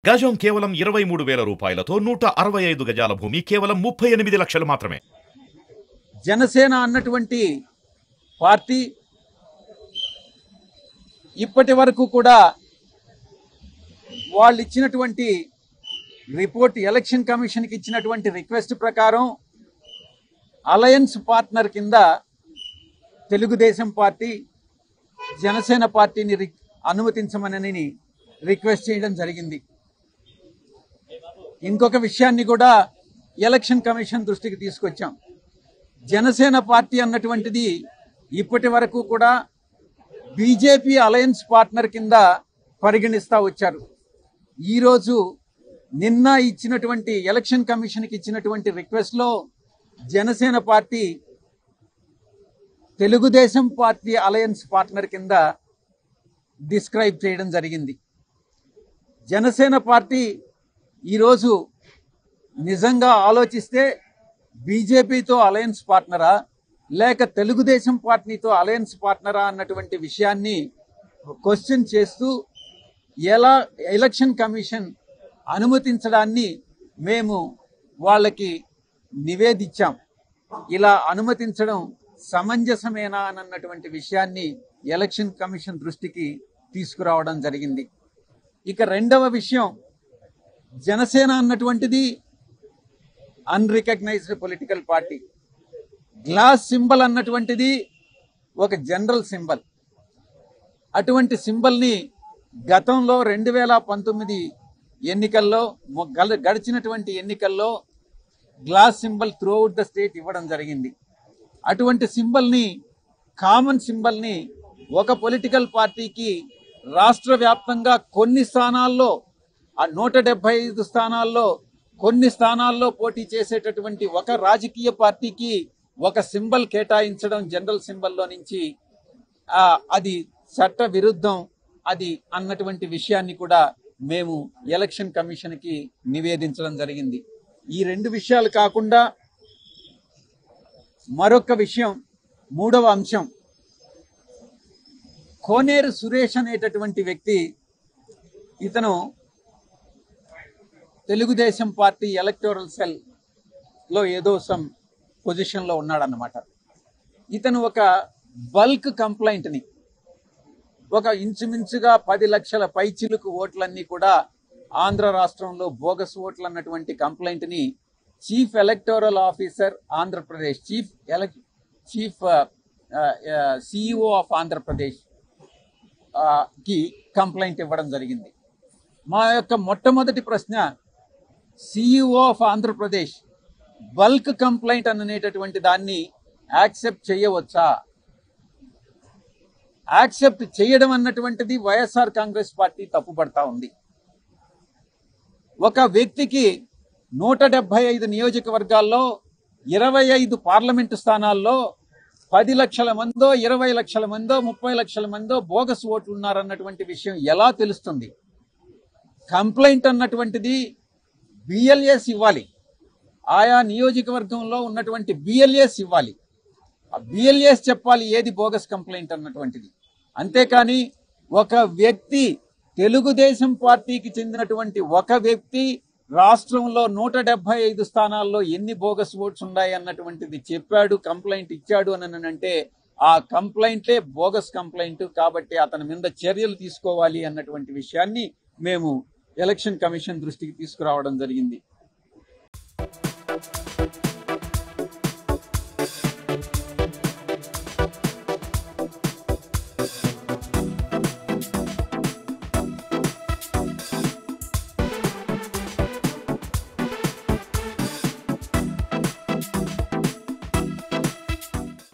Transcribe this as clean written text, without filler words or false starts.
గజం కేవలం 23,000 రూపాయలతో 165 గజాల భూమి కేవలం 38 లక్షలు మాత్రమే. జనసేన అన్నటువంటి పార్టీ ఇప్పటి వరకు కూడా వాళ్ళు ఇచ్చినటువంటి రిపోర్ట్, ఎలక్షన్ కమిషన్కి ఇచ్చినటువంటి రిక్వెస్ట్ ప్రకారం అలయన్స్ పార్ట్నర్ కింద తెలుగుదేశం పార్టీ, జనసేన పార్టీని అనుమతించమని రిక్వెస్ట్ చేయడం జరిగింది. ఇంకొక విషయాన్ని కూడా ఎలక్షన్ కమిషన్ దృష్టికి తీసుకొచ్చాం. జనసేన పార్టీ అన్నటువంటిది ఇప్పటి వరకు కూడా బీజేపీ అలయన్స్ పార్ట్నర్ కింద పరిగణిస్తూ వచ్చారు. ఈరోజు నిన్న ఇచ్చినటువంటి ఎలక్షన్ కమిషన్కి ఇచ్చినటువంటి రిక్వెస్ట్లో Janasena party Telugu Desam party alliance partner కింద డిస్క్రైబ్ చేయడం జరిగింది. జనసేన పార్టీ ఈరోజు నిజంగా ఆలోచిస్తే బీజేపీతో అలయన్స్ పార్ట్నరా లేక తెలుగుదేశం పార్టీతో అలయన్స్ పార్ట్నరా అన్నటువంటి విషయాన్ని క్వశ్చన్ చేస్తూ ఎలా ఎలక్షన్ కమిషన్ అనుమతించడాన్ని మేము వాళ్ళకి నివేదించాం. ఇలా అనుమతించడం సమంజసమేనా అన్నటువంటి విషయాన్ని ఎలక్షన్ కమిషన్ దృష్టికి తీసుకురావడం జరిగింది. ఇక రెండవ విషయం, జనసేన అన్నటువంటిది unrecognised political party. Glass symbol అన్నటువంటిది ఒక జనరల్ సింబల్. అటువంటి సింబల్ని గతంలో 2019 ఎన్నికల్లో, గడిచినటువంటి ఎన్నికల్లో glass symbol throughout the state ఇవ్వడం జరిగింది. అటువంటి సింబల్ని, కామన్ సింబల్ని ఒక పొలిటికల్ పార్టీకి రాష్ట్ర వ్యాప్తంగా కొన్ని స్థానాల్లో, ఆ 175 స్థానాల్లో కొన్ని స్థానాల్లో పోటీ చేసేటటువంటి ఒక రాజకీయ పార్టీకి ఒక సింబల్ కేటాయించడం జనరల్ సింబల్లో నుంచి అది చట్ట విరుద్ధం అది అన్నటువంటి విషయాన్ని కూడా మేము ఎలక్షన్ కమిషన్కి నివేదించడం జరిగింది. ఈ రెండు విషయాలు కాకుండా మరొక విషయం, మూడవ అంశం, కోనేరు సురేష్ అనేటటువంటి వ్యక్తి, ఇతను తెలుగుదేశం పార్టీ ఎలక్టోరల్ సెల్ లో ఏదో సమ్ పొజిషన్లో ఉన్నాడన్నమాట. ఇతను ఒక బల్క్ కంప్లైంట్ని, ఒక ఇంచుమించుగా 10 లక్షల పైచిలుకు ఓట్లన్నీ కూడా ఆంధ్ర రాష్ట్రంలో బోగస్ ఓట్లు అన్నటువంటి కంప్లైంట్ని chief electoral officer Andhra Pradesh, chief CEO of Andhra Pradesh కి కంప్లైంట్ ఇవ్వడం జరిగింది. మా యొక్క మొట్టమొదటి ప్రశ్న, CEO of Andhra Pradesh bulk complaint అనేటటువంటి దాన్ని యాక్సెప్ట్ చేయవచ్చా? యాక్సెప్ట్ చేయడం అన్నటువంటిది వైఎస్ఆర్ కాంగ్రెస్ పార్టీ తప్పుపడతా ఉంది. ఒక వ్యక్తికి 175 నియోజకవర్గాల్లో 25 పార్లమెంటు స్థానాల్లో 10 లక్షల మందో, 20 లక్షల మందో, 30 లక్షల మందో బోగస్ ఓట్లు ఉన్నారన్నటువంటి విషయం ఎలా తెలుస్తుంది? కంప్లైంట్ అన్నటువంటిది బిఎల్ఎస్ ఇవ్వాలి, ఆయా నియోజకవర్గంలో ఉన్నటువంటి బిఎల్ఎస్ ఇవ్వాలి. ఆ బిఎల్ఎస్ చెప్పాలి ఏది బోగస్ కంప్లైంట్ అన్నటువంటిది. అంతేకాని ఒక వ్యక్తి, తెలుగుదేశం పార్టీకి చెందినటువంటి ఒక వ్యక్తి రాష్ట్రంలో 175 స్థానాల్లో ఎన్ని బోగస్ ఓట్స్ ఉన్నాయి అన్నటువంటిది చెప్పాడు, కంప్లైంట్ ఇచ్చాడు అని అంటే ఆ కంప్లైంటే బోగస్ కంప్లైంట్. కాబట్టి అతని మీద చర్యలు తీసుకోవాలి అన్నటువంటి విషయాన్ని మేము ఎలక్షన్ కమిషన్ దృష్టికి తీసుకురావడం జరిగింది.